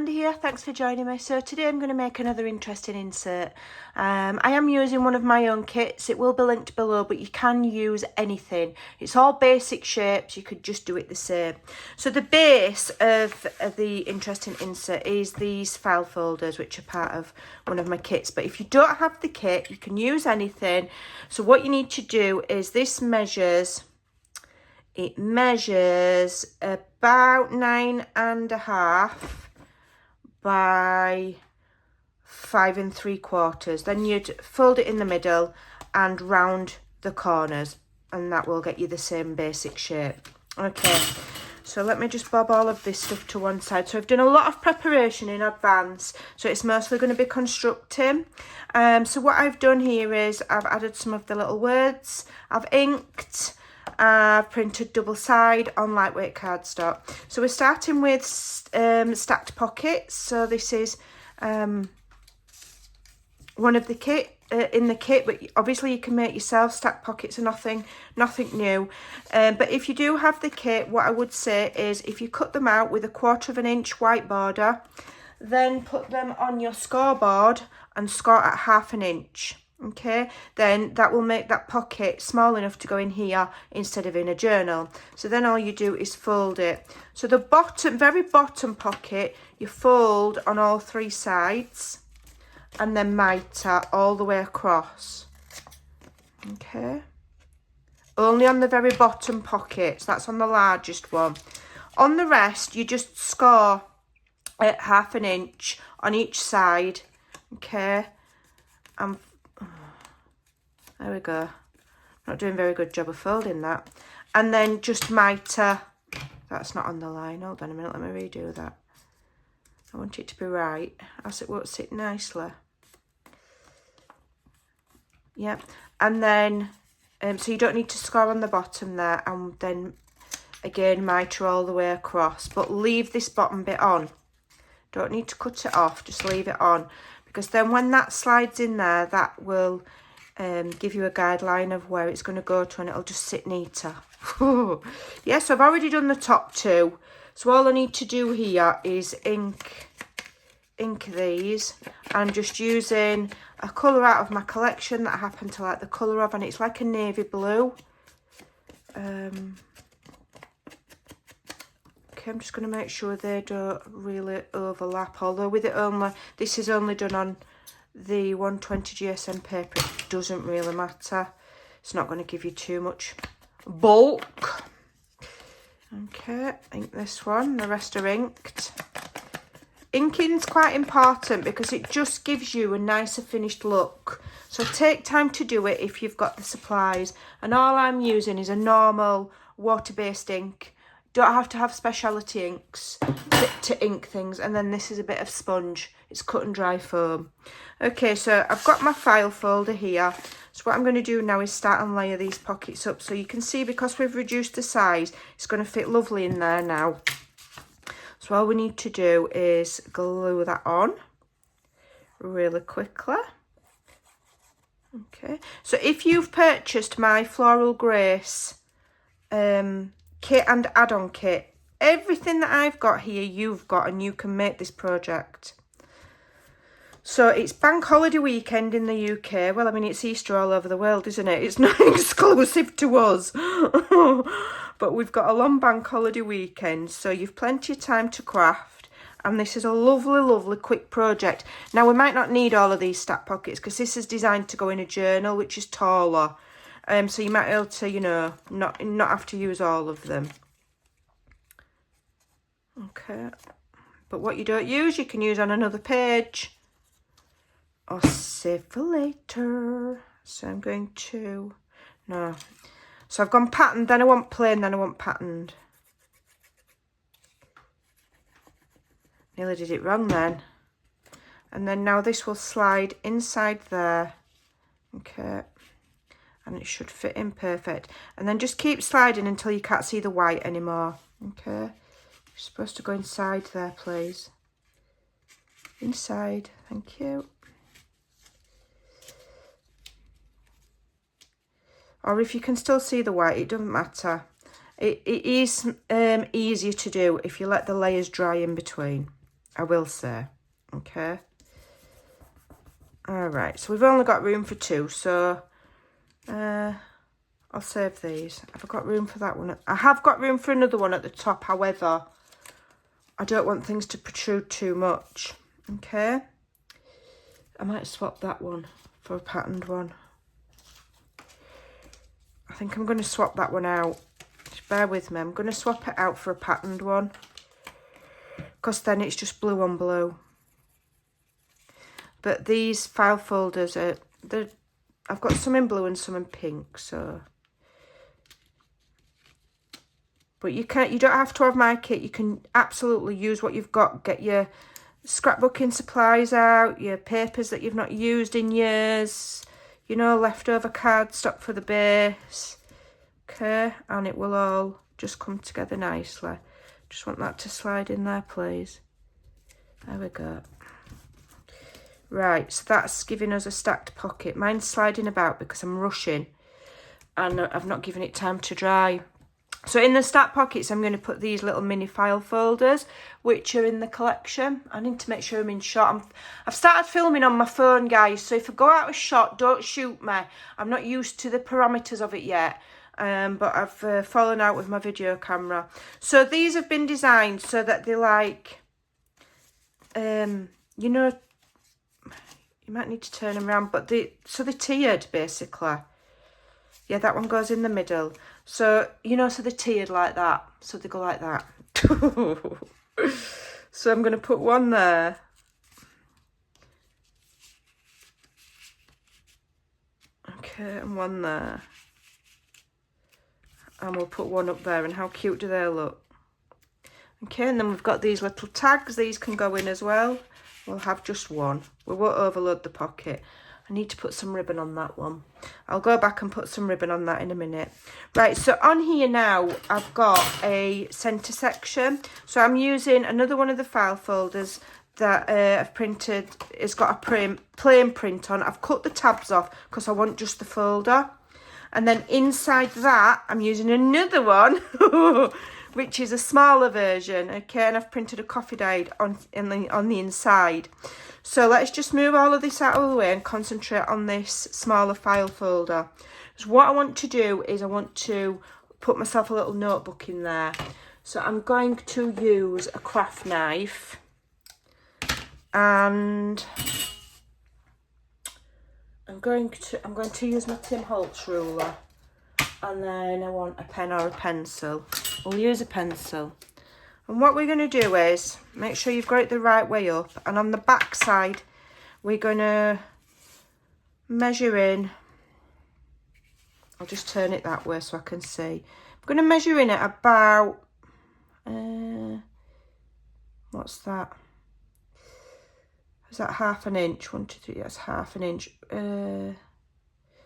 Mandy here, thanks for joining me. So today I'm going to make another interesting insert. I am using one of my own kits. It will be linked below, but you can use anything. It's all basic shapes, you could just do it the same. So the base of the interesting insert is these file folders, which are part of one of my kits. But if you don't have the kit, you can use anything. So what you need to do is this measures... It measures about 9.5 by 5 3/4. Then you'd fold it in the middle and round the corners, and that will get you the same basic shape. Okay, so let me just bob all of this stuff to one side. So I've done a lot of preparation in advance, so it's mostly going to be constructing. So what I've done here is I've added some of the little words, I've inked, I've printed double side on lightweight cardstock. So we're starting with stacked pockets. So this is one of the kit in the kit, but obviously you can make yourself. Stacked pockets are nothing new. But if you do have the kit, what I would say is if you cut them out with 1/4 inch white border, then put them on your scoreboard and score at 1/2 inch. Okay, then that will make that pocket small enough to go in here instead of in a journal. So then all you do is fold it. So the bottom, very bottom pocket, you fold on all 3 sides and then mitre all the way across. Okay, only on the very bottom pocket, so that's on the largest one. On the rest, you just score at 1/2 inch on each side. Okay, and there we go. Not doing a very good job of folding that. And then just mitre. That's not on the line. Hold on a minute. Let me redo that. I want it to be right, else it won't sit nicely. Yep. And then, so you don't need to score on the bottom there. And then, again, mitre all the way across. But leave this bottom bit on. Don't need to cut it off. Just leave it on. Because then when that slides in there, that will... give you a guideline of where it's going to go to, and it'll just sit neater. Yeah, so I've already done the top 2. So all I need to do here is ink these. I'm just using a colour out of my collection that I happen to like the colour of, and it's like a navy blue. Okay, I'm just going to make sure they don't really overlap, although with it only, this is only done on the 120 GSM paper, it doesn't really matter. It's not going to give you too much bulk. Okay, ink this one, the rest are inked. Inking's quite important because it just gives you a nicer finished look. So take time to do it if you've got the supplies. And all I'm using is a normal water-based ink. Don't have to have speciality inks to ink things. And then this is a bit of sponge. It's cut and dry foam. Okay, so I've got my file folder here. So what I'm going to do now is start and layer these pockets up. So you can see, because we've reduced the size, it's going to fit lovely in there now. So all we need to do is glue that on really quickly. Okay, so if you've purchased my Floral Grace kit and add-on kit, everything that I've got here you've got, and you can make this project. So it's bank holiday weekend in the UK. Well, I mean, it's Easter all over the world, isn't it? It's not exclusive to us. But we've got a long bank holiday weekend, so you've plenty of time to craft. And this is a lovely, lovely quick project. Now, we might not need all of these stack pockets because this is designed to go in a journal, which is taller. So you might be able to, you know, not have to use all of them. Okay. But what you don't use, you can use on another page. Or save for later. So I'm going to... No. So I've gone patterned, then I want plain, then I want patterned. Nearly did it wrong then. And then now this will slide inside there. Okay. And it should fit in perfect. And then just keep sliding until you can't see the white anymore. Okay. You're supposed to go inside there, please. Inside. Thank you. Or if you can still see the white, it doesn't matter. It is easier to do if you let the layers dry in between. I will say. Okay. All right, so we've only got room for 2, so I'll save these. Have I got room for that one? I have got room for another one at the top, however, I don't want things to protrude too much. Okay. I might swap that one for a patterned one. I think I'm going to swap that one out. Just bear with me. I'm going to swap it out for a patterned one, because then it's just blue on blue. But these file folders I've got some in blue and some in pink, so. But you don't have to have my kit. You can absolutely use what you've got. Get your scrapbooking supplies out, your papers that you've not used in years, you know, leftover cardstock for the base. Okay, and it will all just come together nicely. Just want that to slide in there, please. There we go. Right, so that's giving us a stacked pocket. Mine's sliding about because I'm rushing and I've not given it time to dry. So in the stacked pockets, I'm going to put these little mini file folders, which are in the collection. I need to make sure I'm in shot. I've started filming on my phone, guys, so if I go out of shot, don't shoot me. I'm not used to the parameters of it yet, but I've fallen out with my video camera. So these have been designed so that they're like, you know, you might need to turn them around, but they're tiered, basically. Yeah, that one goes in the middle. So, you know, so they're tiered like that. So they go like that. So I'm going to put one there. Okay, and one there. And we'll put one up there. And how cute do they look? Okay, and then we've got these little tags. These can go in as well. We'll have just one. We won't overload the pocket. I need to put some ribbon on that one. I'll go back and put some ribbon on that in a minute. Right, so on here now, I've got a centre section. So I'm using another one of the file folders that I've printed. It's got a plain print on. I've cut the tabs off because I want just the folder. And then inside that, I'm using another one, which is a smaller version, okay? And I've printed a coffee dyed on the inside. So let's just move all of this out of the way and concentrate on this smaller file folder. So what I want to do is I want to put myself a little notebook in there. So I'm going to use a craft knife and I'm going to use my Tim Holtz ruler, and then I want a pen or a pencil. We'll use a pencil. And what we're going to do is make sure you've got it the right way up, and on the back side we're going to measure in. I'll just turn it that way so I can see. I'm going to measure in at about what's that? Is that half an inch? 1, 2, 3, that's half an inch.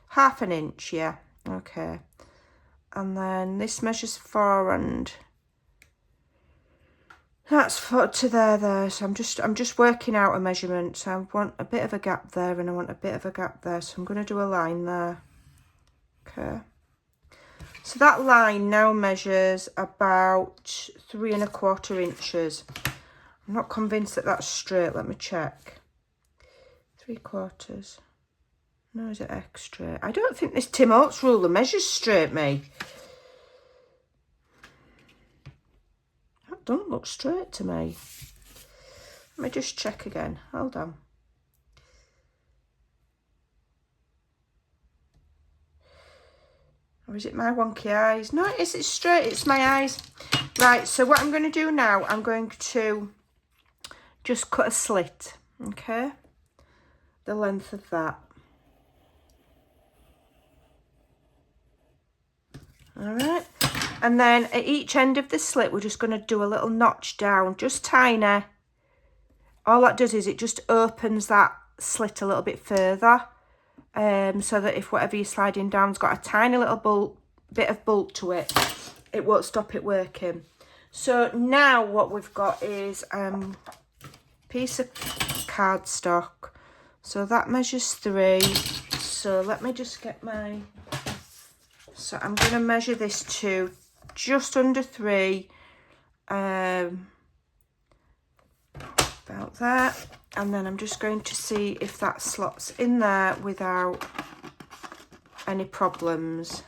Half an inch, yeah. Okay. And then this measures 4, and that's 4 to there. So I'm just working out a measurement. So I want a bit of a gap there, and I want a bit of a gap there. So I'm going to do a line there. Okay. So that line now measures about 3 1/4 inches. I'm not convinced that that's straight. Let me check. 3/4. No, is it X straight? I don't think this Tim Holtz ruler measures straight, me. That don't look straight to me. Let me just check again. Hold on. Or is it my wonky eyes? No, it's straight. It's my eyes. Right, so what I'm going to do now, I'm going to just cut a slit, okay? The length of that. All right. And then at each end of the slit, we're just going to do a little notch down, just tiny. All that does is it just opens that slit a little bit further. So that if whatever you're sliding down's got a tiny little bit of bulk to it, it won't stop it working. So now what we've got is piece of cardstock. So that measures 3. So let me just get my... So I'm going to measure this to just under 3. Bear about that. And then I'm just going to see if that slots in there without any problems.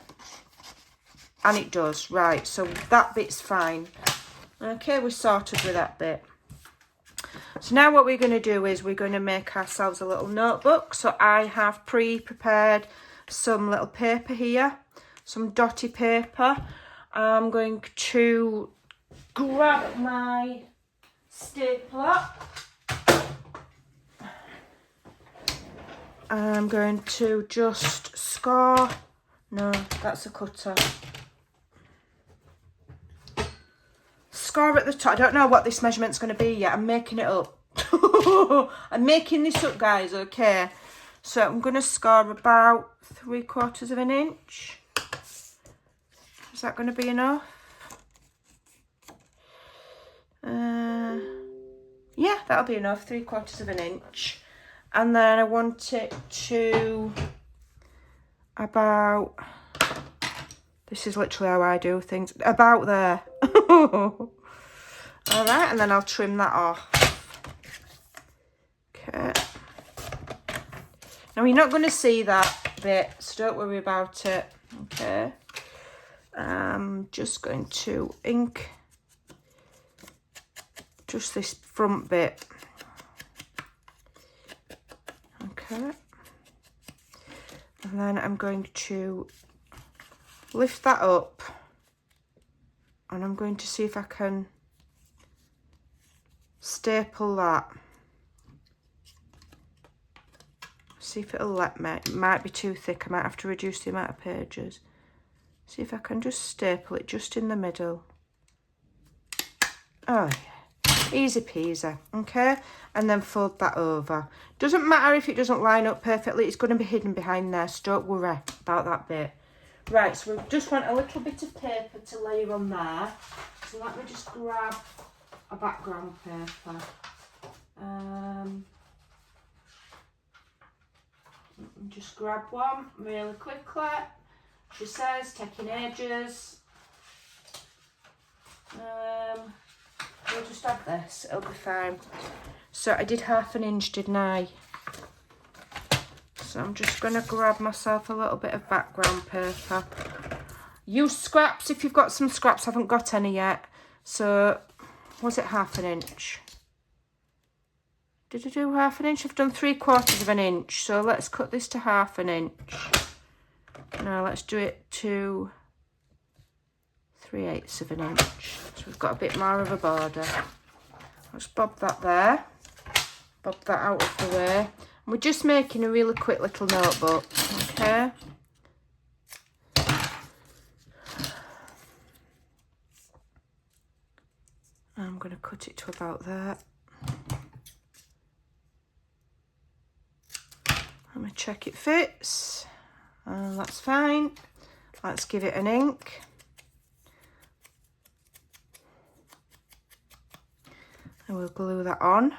And it does. Right, so that bit's fine. Okay, we're sorted with that bit. So now what we're going to do is we're going to make ourselves a little notebook. So I have pre-prepared some little paper here, some dotty paper. I'm going to grab my stapler. I'm going to just score. No, that's a cutter. Score at the top. I don't know what this measurement's going to be yet. I'm making it up. I'm making this up, guys, okay? So I'm going to score about 3/4 of an inch. Is that going to be enough? Yeah, that'll be enough. 3/4 of an inch. And then I want it to about, this is literally how I do things, about there. All right, and then I'll trim that off. Okay. Now you're not going to see that bit, so don't worry about it. Okay. I'm just going to ink just this front bit. Okay. And then I'm going to lift that up and I'm going to see if I can staple that. See if it'll let me. It might be too thick. I might have to reduce the amount of pages. See if I can just staple it just in the middle. Oh yeah, easy peasy. Okay, and then fold that over. Doesn't matter if it doesn't line up perfectly. It's going to be hidden behind there, so don't worry about that bit. Right, so we just want a little bit of paper to layer on there. So let me just grab a background paper. Just grab one really quickly. She says, taking ages. We'll just have this, it'll be fine. So I did 1/2 inch, didn't I? So I'm just going to grab myself a little bit of background paper. Use scraps if you've got some scraps. I haven't got any yet. So, was it 1/2 inch? Did I do 1/2 inch? I've done 3/4 of an inch. So let's cut this to 1/2 inch. Now let's do it to 3/8 of an inch. So we've got a bit more of a border. Let's bob that there. Bob that out of the way. And we're just making a really quick little notebook, okay? I'm going to cut it to about there. I'm going to check it fits. That's fine. Let's give it an ink. And we'll glue that on.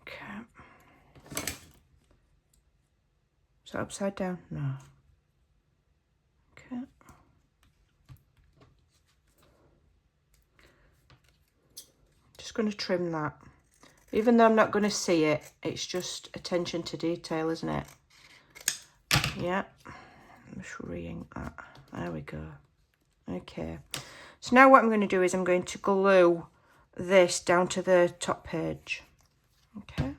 Okay. Is that upside down? No. Okay. Just going to trim that. Even though I'm not going to see it, it's just attention to detail, isn't it? Yeah. Just re-ink that. There we go. Okay. So now what I'm going to do is I'm going to glue this down to the top page. Okay.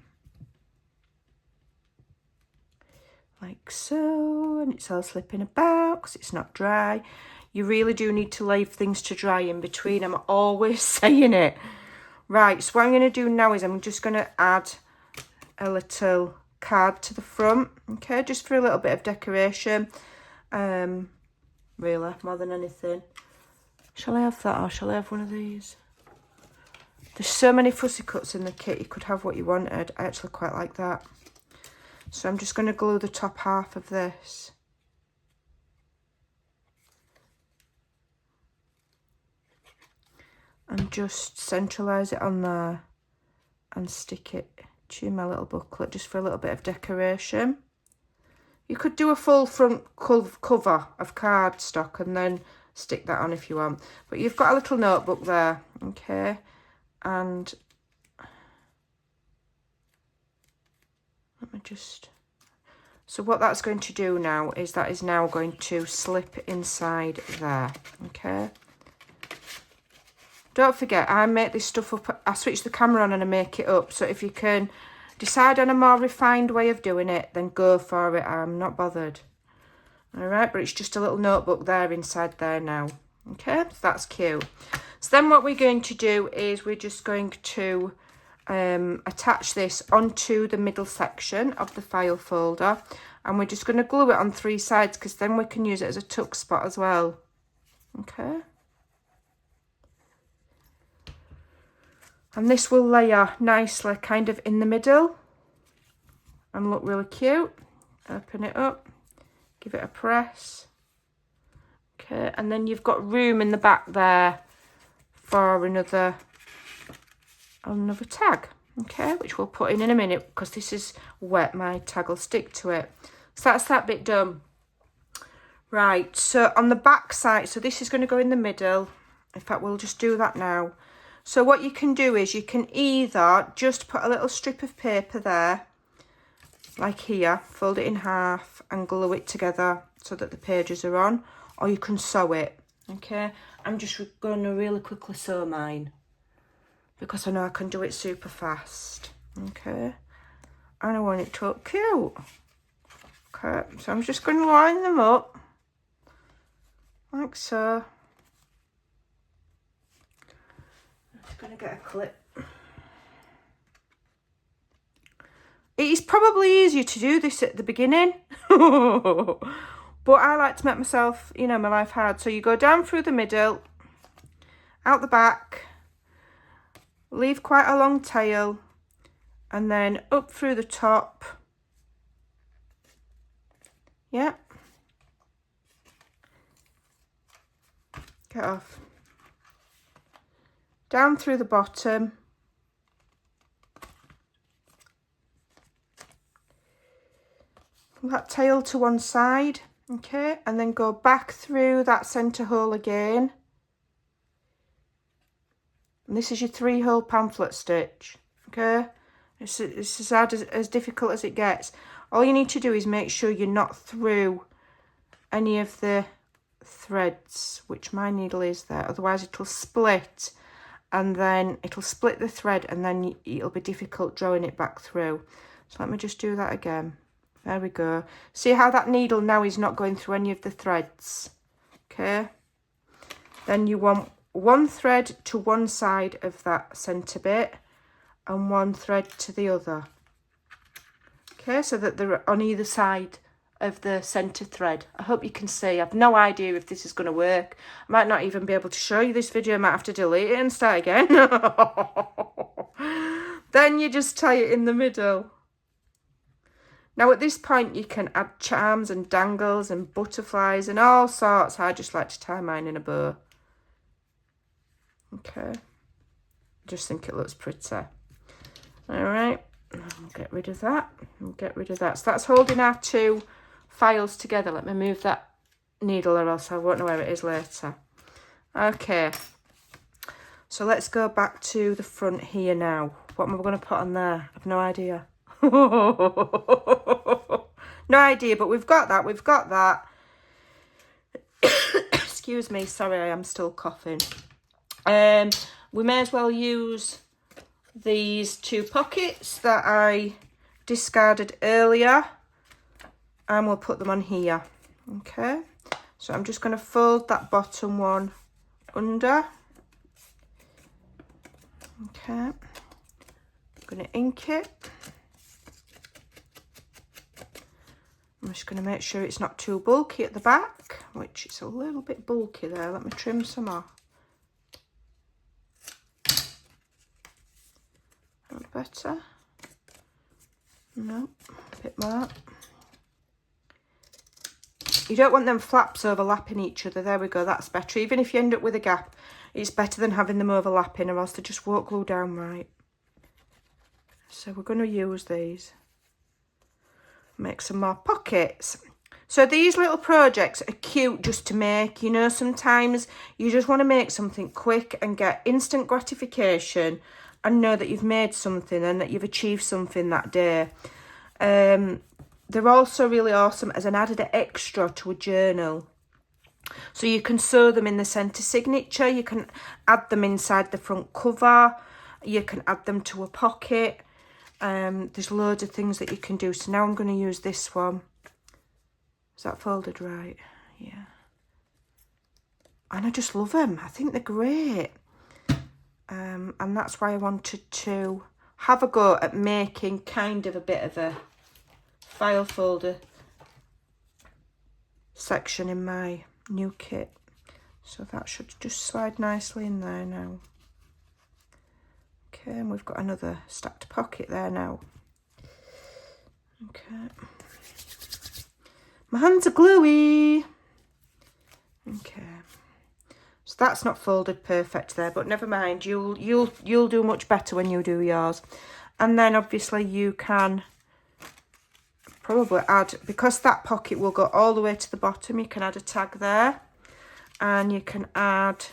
Like so. And it's all slipping about because it's not dry. You really do need to leave things to dry in between. I'm always saying it. Right, so what I'm going to do now is I'm just going to add a little card to the front, okay, just for a little bit of decoration, really, more than anything. Shall I have that or shall I have one of these? There's so many fussy cuts in the kit, you could have what you wanted. I actually quite like that. So I'm just going to glue the top half of this. And just centralise it on there and stick it to my little booklet just for a little bit of decoration. You could do a full front cover of cardstock and then stick that on if you want. But you've got a little notebook there, okay? And let me just... So what that's going to do now is that is now going to slip inside there, okay? Don't forget, I make this stuff up, I switch the camera on and I make it up. So if you can decide on a more refined way of doing it, then go for it. I'm not bothered. All right, but it's just a little notebook there inside there now. Okay, so that's cute. So then what we're going to do is we're just going to attach this onto the middle section of the file folder, and we're just going to glue it on 3 sides because then we can use it as a tuck spot as well. Okay, and this will layer nicely kind of in the middle and look really cute. Open it up, give it a press. Okay, and then you've got room in the back there for another tag, okay, which we'll put in a minute because this is wet. My tag will stick to it. So that's that bit done. Right, so on the back side, so this is going to go in the middle. In fact, we'll just do that now. So what you can do is you can either just put a little strip of paper there, like here, fold it in half and glue it together so that the pages are on, or you can sew it, okay? I'm just going to really quickly sew mine because I know I can do it super fast, okay? And I want it to look cute. Okay, so I'm just going to line them up like so. I'm just going to get a clip. It is probably easier to do this at the beginning, but I like to make myself, you know, my life hard. So you go down through the middle, out the back, leave quite a long tail, and then up through the top. Yeah. Get off. Down through the bottom. That tail to one side, okay, and then go back through that centre hole again. And this is your 3-hole pamphlet stitch, okay? It's as hard as difficult as it gets. All you need to do is make sure you're not through any of the threads, which my needle is there, otherwise it'll split, and then it'll split the thread, and then it'll be difficult drawing it back through. So let me just do that again. There we go. See how that needle now is not going through any of the threads, okay? Then you want 1 thread to one side of that centre bit and 1 thread to the other, okay, so that they're on either side of the centre thread. I hope you can see. I've no idea if this is going to work. I might not even be able to show you this video. I might have to delete it and start again. Then you just tie it in the middle. Now at this point you can add charms and dangles and butterflies and all sorts. I just like to tie mine in a bow. Okay. Just think it looks pretty. Alright. Get rid of that. Get rid of that. So that's holding our 2 files together. Let me move that needle or else I won't know where it is later. Okay. So let's go back to the front here now. What am I going to put on there? I've no idea. No idea, but we've got that. We've got that. Excuse me. Sorry, I am still coughing. We may as well use these 2 pockets that I discarded earlier, and we'll put them on here. Okay, so I'm just going to fold that bottom one under. Okay, I'm going to ink it. I'm just going to make sure it's not too bulky at the back, which it's a little bit bulky there. Let me trim some off. Better. No, a bit more. You don't want them flaps overlapping each other. There we go, that's better. Even if you end up with a gap, it's better than having them overlapping, or else they just won't glue down right. So we're going to use these. Make some more pockets. So these little projects are cute just to make, you know, sometimes you just want to make something quick and get instant gratification and know that you've made something and that you've achieved something that day. They're also really awesome as an added extra to a journal. So you can sew them in the centre signature, you can add them inside the front cover, you can add them to a pocket. There's loads of things that you can do. So now I'm going to use this one. Is that folded right? Yeah. And I just love them. I think they're great. And that's why I wanted to have a go at making kind of a bit of a file folder section in my new kit. So that should just slide nicely in there now. Okay, and we've got another stacked pocket there now. Okay. My hands are gluey. Okay. So that's not folded perfect there, but never mind. You'll do much better when you do yours. And then obviously you can probably add, because that pocket will go all the way to the bottom, you can add a tag there. And you can add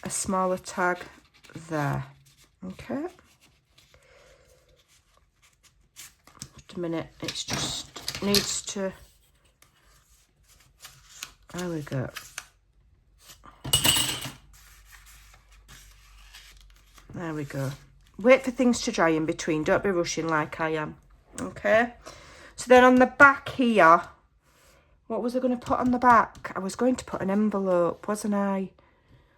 a smaller tag there. Okay. Just a minute. It's just needs to... There we go. There we go. Wait for things to dry in between. Don't be rushing like I am. Okay. So then on the back here, what was I going to put on the back? I was going to put an envelope, wasn't I?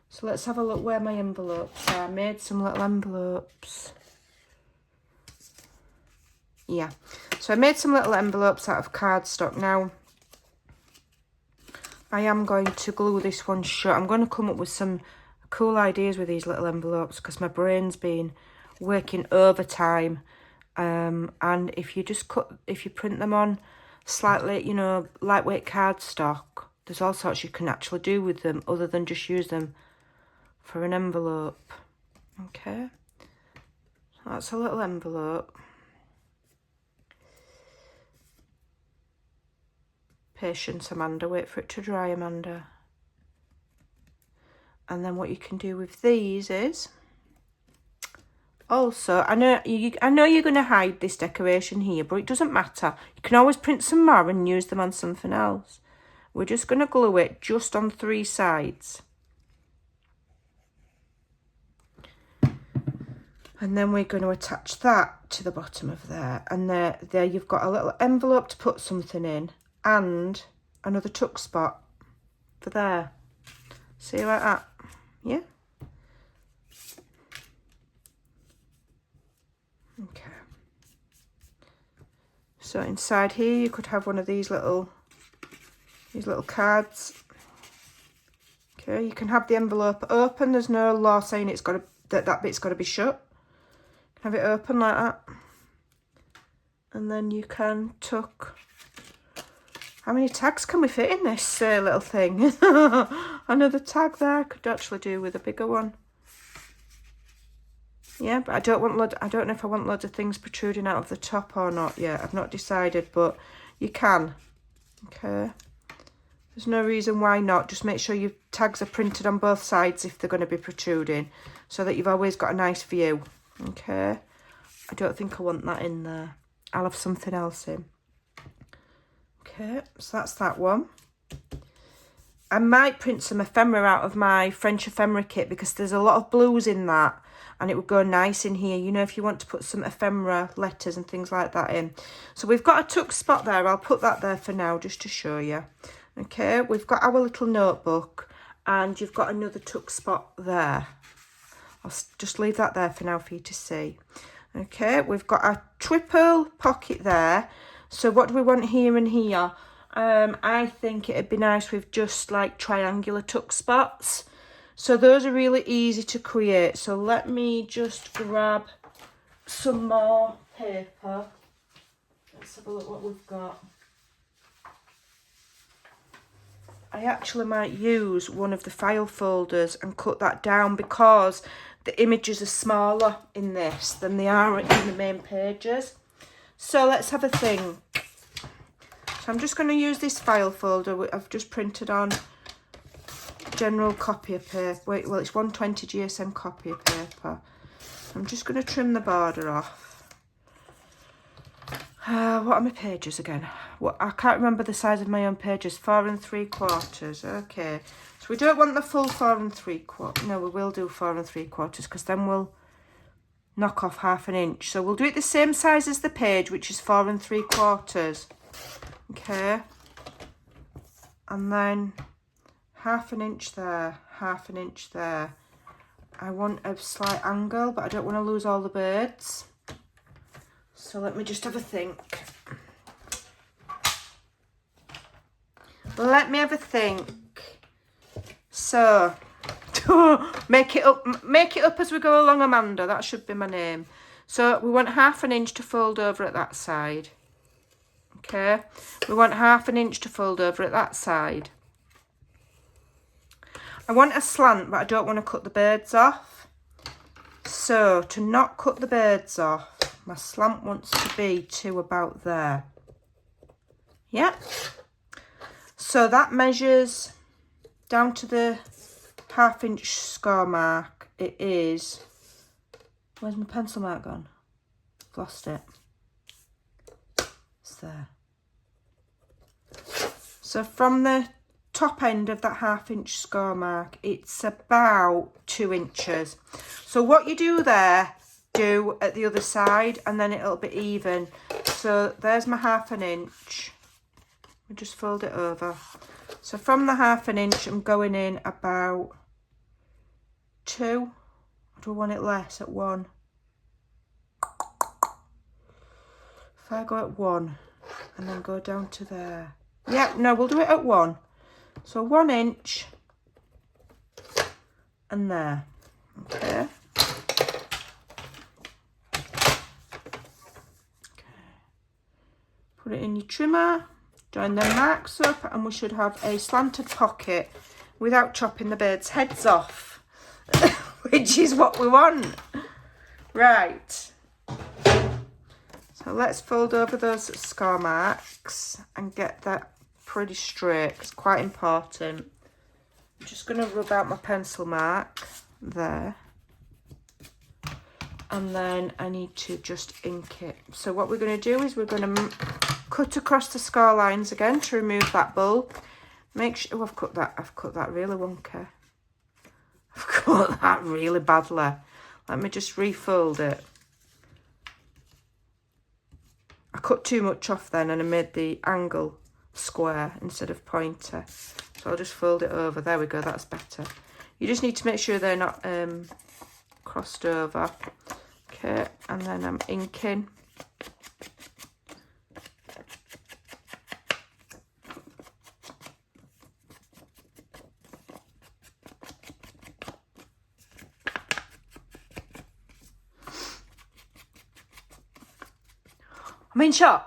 So let's have a look where my envelopes are. I made some little envelopes. Yeah. So I made some little envelopes out of cardstock. Now, I am going to glue this one shut. I'm going to come up with some cool ideas with these little envelopes because my brain's been working overtime. And if you print them on slightly, you know, lightweight cardstock, there's all sorts you can actually do with them other than just use them for an envelope. Okay. So that's a little envelope. Patience, Amanda. Wait for it to dry, Amanda. And then what you can do with these is... Also, I know you're going to hide this decoration here, but it doesn't matter. You can always print some more and use them on something else. We're just going to glue it just on 3 sides. And then we're going to attach that to the bottom of there. And there you've got a little envelope to put something in and another tuck spot for there. See, like that? Yeah? Okay. So inside here you could have one of these little cards. Okay, you can have the envelope open. There's no law saying it's got to, that bit's got to be shut. You can have it open like that. And then you can tuck. How many tags can we fit in this little thing? Another tag there. Could actually do with a bigger one. Yeah, but I don't know if I want loads of things protruding out of the top or not yet. I've not decided, but you can. Okay. There's no reason why not. Just make sure your tags are printed on both sides if they're going to be protruding, so that you've always got a nice view. Okay. I don't think I want that in there. I'll have something else in. Okay, so that's that one. I might print some ephemera out of my French ephemera kit because there's a lot of blues in that. And it would go nice in here, you know, if you want to put some ephemera letters and things like that in. So we've got a tuck spot there. I'll put that there for now just to show you. Okay, we've got our little notebook and you've got another tuck spot there. I'll just leave that there for now for you to see. Okay, we've got a triple pocket there. So what do we want here and here? I think it'd be nice with just like triangular tuck spots. So those are really easy to create. So let me just grab some more paper. Let's have a look what we've got. I actually might use one of the file folders and cut that down because the images are smaller in this than they are in the main pages. So let's have a think. So So I'm just going to use this file folder I've just printed on general copy of paper. Wait, well, it's 120 GSM copy of paper. I'm just going to trim the border off. What are my pages again? I can't remember the size of my own pages. 4 3/4. Okay. So we don't want the full 4 3/4. No, we will do 4 3/4 because then we'll knock off 1/2 inch. So we'll do it the same size as the page, which is 4 3/4. Okay. And then 1/2 inch there, 1/2 inch there. I want a slight angle, but I don't want to lose all the birds. So let me just have a think. Let me have a think. So, make it up as we go along, Amanda. That should be my name. So we want 1/2 inch to fold over at that side. Okay. We want 1/2 inch to fold over at that side. I want a slant, but I don't want to cut the birds off. So to not cut the birds off, my slant wants to be to about there. Yeah. So that measures down to the 1/2 inch score mark. It is, where's my pencil mark gone? I've lost it. It's there. So from the top end of that 1/2 inch score mark, it's about 2 inches. So what you do there, do at the other side, and then it'll be even. So there's my 1/2 inch. I just fold it over. So from the 1/2 inch, I'm going in about 2. Do I want it less, at 1? If I go at 1 and then go down to there. Yeah, no, we'll do it at 1. So 1 inch and there. Okay. Put it in your trimmer, join the marks up, and we should have a slanted pocket without chopping the birds' heads off, which is what we want. Right. So let's fold over those score marks and get that pretty straight. It's quite important. I'm just going to rub out my pencil mark there. And then I need to just ink it. So what we're going to do is we're going to cut across the score lines again to remove that bulk. Make sure, oh, I've cut that really wonky. I've cut that really badly. Let me just refold it. I cut too much off then and I made the angle square instead of pointer. So I'll just fold it over. There we go, that's better. You just need to make sure they're not crossed over. Okay, and then I'm inking. I'm in shot.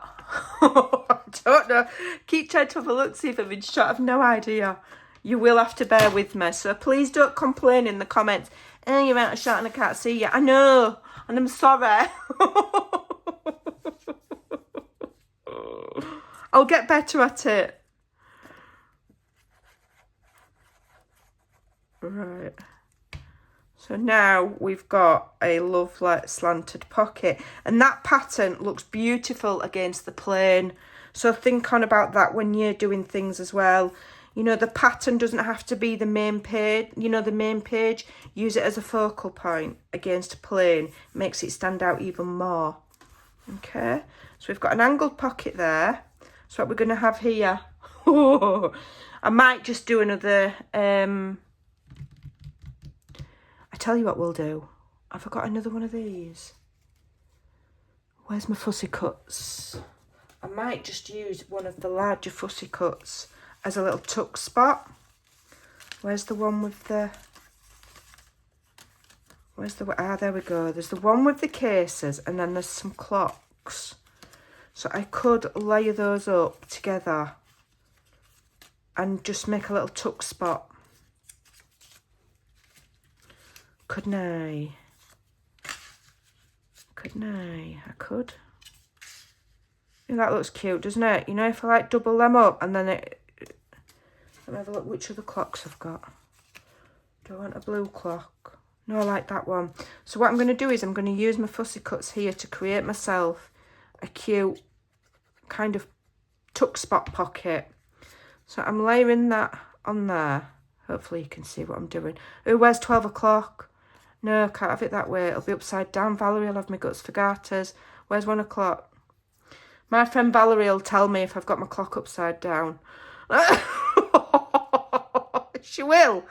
I don't know. Keep trying to have a look, see if I'm in shot. I've no idea. You will have to bear with me. So please don't complain in the comments. Oh, you're out of shot and I can't see you. I know. And I'm sorry. I'll get better at it. Right. So now we've got a lovely slanted pocket. And that pattern looks beautiful against the plain. So think on about that when you're doing things as well. You know, the pattern doesn't have to be the main page. You know, the main page. Use it as a focal point against a plain. Makes it stand out even more. Okay. So we've got an angled pocket there. So what we're going to have here. I might just do another... I tell you what we'll do. Have I got another one of these? Where's my fussy cuts? I might just use one of the larger fussy cuts as a little tuck spot. Where's the one with the... there we go. There's the one with the cases and then there's some clocks. So I could layer those up together and just make a little tuck spot. Couldn't I? Couldn't I? I could. That looks cute, doesn't it? You know, if I like double them up and then it... Let me have a look which other clocks I've got. Do I want a blue clock? No, I like that one. So what I'm going to do is I'm going to use my fussy cuts here to create myself a cute kind of tuck spot pocket. So I'm layering that on there. Hopefully you can see what I'm doing. Oh, where's 12 o'clock? No, I can't have it that way. It'll be upside down. Valerie will have my guts for garters. Where's 1 o'clock? My friend Valerie will tell me if I've got my clock upside down. She will.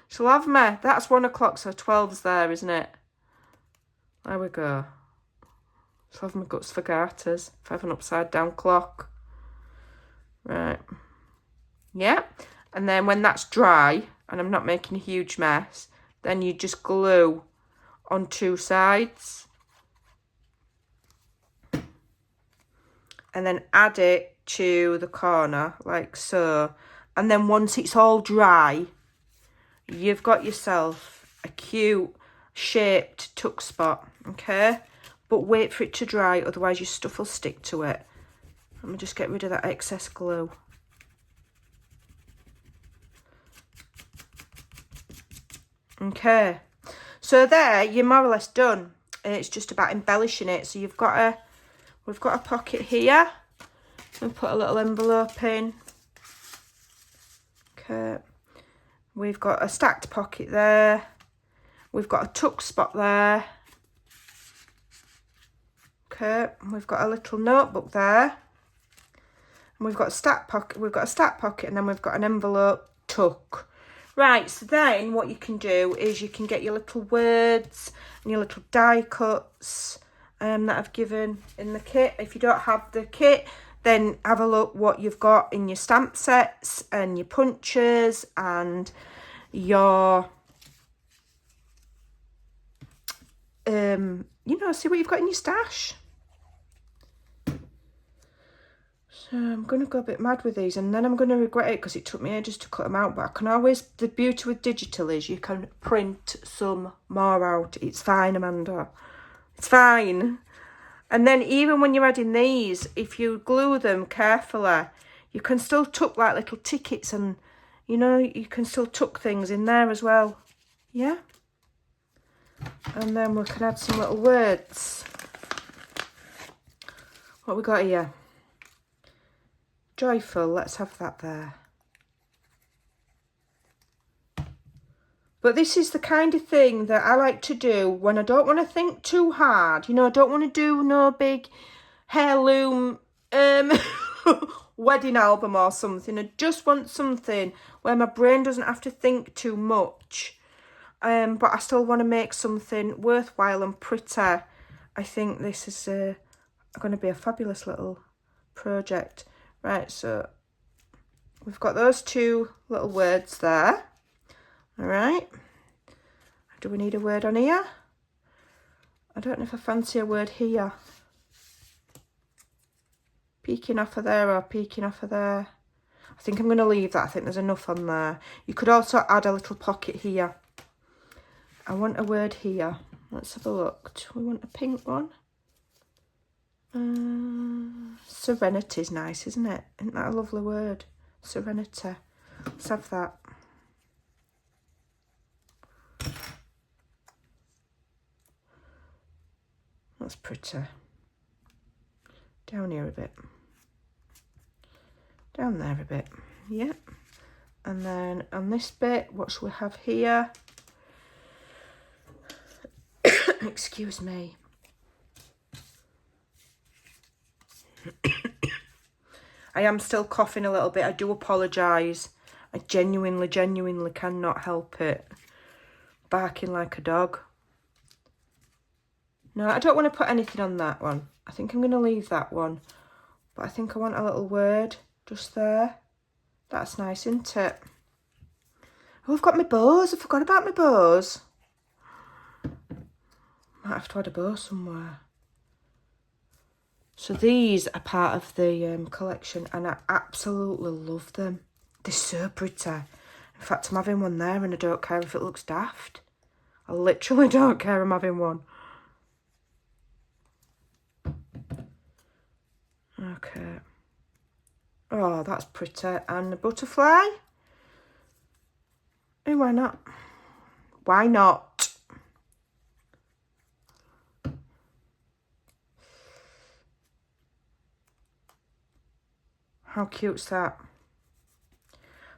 She'll have me. That's 1 o'clock, so 12's there, isn't it? There we go. She'll have my guts for garters if I have an upside down clock. Right. Yeah. And then when that's dry, and I'm not making a huge mess, then you just glue on 2 sides. And then add it to the corner, like so. And then once it's all dry, you've got yourself a cute shaped tuck spot, okay? But wait for it to dry, otherwise your stuff will stick to it. Let me just get rid of that excess glue. Okay, so there, you're more or less done. It's just about embellishing it. So you've got we've got a pocket here. We'll put a little envelope in. Okay. We've got a stacked pocket there. We've got a tuck spot there. Okay. We've got a little notebook there. And we've got a stacked pocket. We've got a stacked pocket, and then we've got an envelope tuck. Right, so then what you can do is you can get your little words and your little die cuts that I've given in the kit. If you don't have the kit, then have a look what you've got in your stamp sets and your punches and your, you know, see what you've got in your stash. So I'm going to go a bit mad with these, and then I'm going to regret it because it took me ages to cut them out. But I can always, the beauty with digital is you can print some more out. It's fine, Amanda. It's fine. And then even when you're adding these, if you glue them carefully, you can still tuck like little tickets, and, you know, you can still tuck things in there as well. Yeah? And then we can add some little words. What we got here? Joyful, let's have that there. But this is the kind of thing that I like to do when I don't want to think too hard. You know, I don't want to do no big heirloom wedding album or something. I just want something where my brain doesn't have to think too much. But I still want to make something worthwhile and pretty. I think this is going to be a fabulous little project. Right, so we've got those 2 little words there. All right. Do we need a word on here? I don't know if I fancy a word here. Peeking off of there or peeking off of there. I think I'm going to leave that. I think there's enough on there. You could also add a little pocket here. I want a word here. Let's have a look. Do we want a pink one? Serenity is nice, isn't it? Isn't that a lovely word? Serenity. Let's have that. That's pretty. Down here a bit. Down there a bit. Yep. And then on this bit, what should we have here? Excuse me. I am still coughing a little bit. I do apologise. I genuinely cannot help it. Barking like a dog. No, I don't want to put anything on that one. I think I'm going to leave that one. But I think I want a little word just there. That's nice, isn't it? Oh, I've got my bows. I forgot about my bows. Might have to add a bow somewhere. So these are part of the collection, and I absolutely love them. They're so pretty. In fact, I'm having one there, and I don't care if it looks daft. I literally don't care I'm having one. Okay. Oh, that's pretty. And a butterfly. Oh, why not? Why not? How cute's that?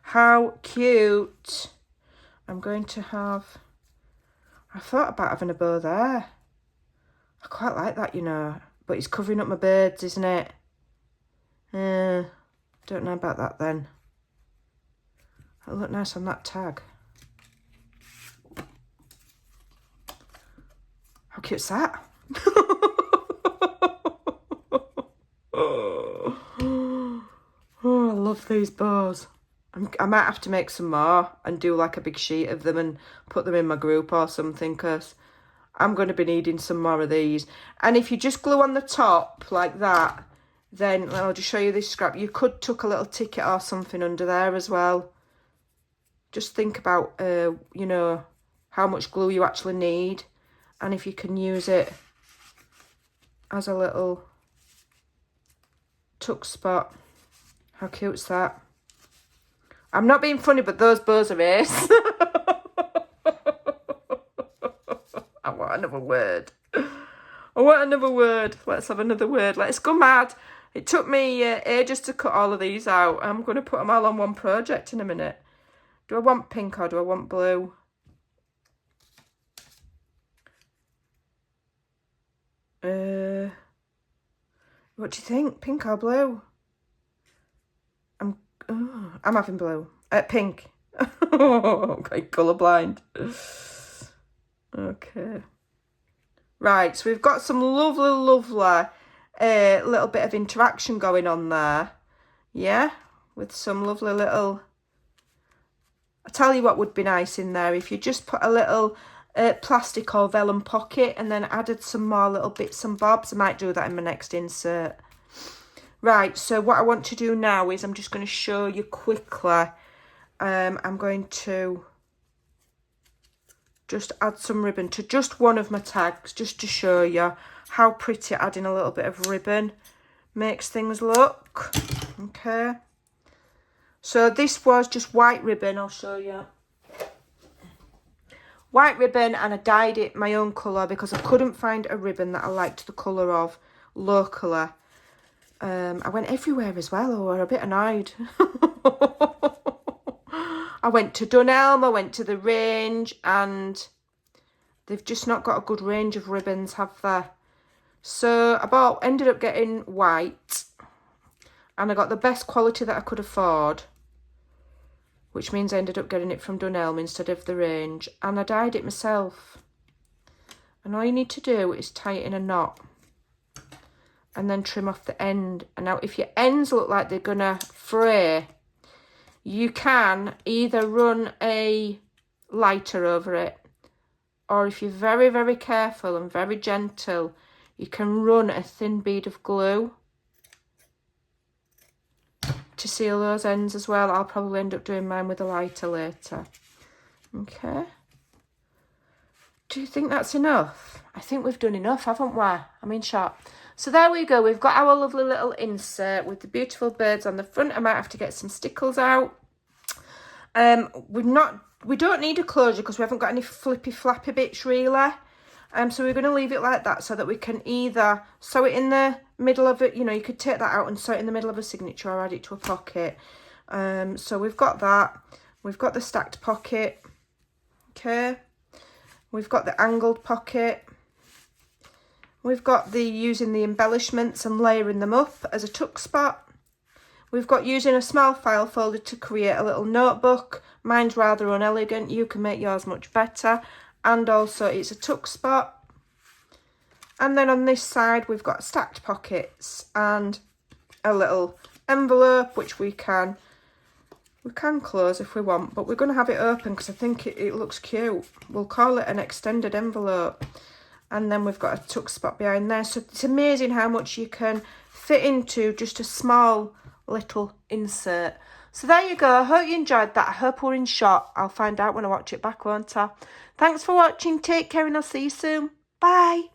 How cute. I'm going to have... I thought about having a bow there. I quite like that, you know. But it's covering up my birds, isn't it? Don't know about that then. That'll look nice on that tag. How cute's that? Oh, I love these bows. I might have to make some more and do like a big sheet of them and put them in my group or something, because I'm going to be needing some more of these. And if you just glue on the top like that, then I'll just show you this scrap. You could tuck a little ticket or something under there as well. Just think about, you know, how much glue you actually need. And if you can use it as a little tuck spot. How cute's that? I'm not being funny, but those bows are ace. I want another word. I want another word. Let's have another word. Let's go mad. It took me ages to cut all of these out. I'm going to put them all on one project in a minute. Do I want pink or do I want blue? What do you think? Pink or blue? I'm having blue. Pink. Okay, colourblind. Okay. Right, so we've got some lovely, lovely little bit of interaction going on there. Yeah, with some lovely little... I tell you what would be nice in there, if you just put a little plastic or vellum pocket and then added some more little bits and bobs. I might do that in my next insert. Right, so what I want to do now is I'm just going to show you quickly. I'm going to just add some ribbon to just one of my tags, just to show you how pretty adding a little bit of ribbon makes things look. Okay. So this was just white ribbon, I'll show you. White ribbon, and I dyed it my own colour because I couldn't find a ribbon that I liked the colour of locally. I went everywhere as well. I was a bit annoyed. I went to Dunelm, I went to the range, and they've just not got a good range of ribbons, have they? So I ended up getting white, and I got the best quality that I could afford, which means I ended up getting it from Dunelm instead of the range, and I dyed it myself. And all you need to do is tie it in a knot and then trim off the end. And now if your ends look like they're gonna fray, you can either run a lighter over it, or if you're very, very careful and very gentle, you can run a thin bead of glue to seal those ends as well. I'll probably end up doing mine with a lighter later. Okay. Do you think that's enough? I think we've done enough, haven't we? I'm in shot. So there we go. We've got our lovely little insert with the beautiful birds on the front. I might have to get some stickles out. We don't need a closure because we haven't got any flippy flappy bits really. So we're going to leave it like that so that we can either sew it in the middle of it. You know, you could take that out and sew it in the middle of a signature or add it to a pocket. So we've got that. We've got the stacked pocket. Okay. We've got the angled pocket. We've got the using the embellishments and layering them up as a tuck spot. We've got using a small file folder to create a little notebook. Mine's rather unelegant. You can make yours much better. And also it's a tuck spot. And then on this side we've got stacked pockets and a little envelope which we can close if we want, but we're going to have it open because I think it looks cute. We'll call it an extended envelope. And then we've got a tuck spot behind there. So it's amazing how much you can fit into just a small little insert. So there you go. I hope you enjoyed that. I hope we're in shot. I'll find out when I watch it back, won't I? Thanks for watching. Take care and I'll see you soon. Bye.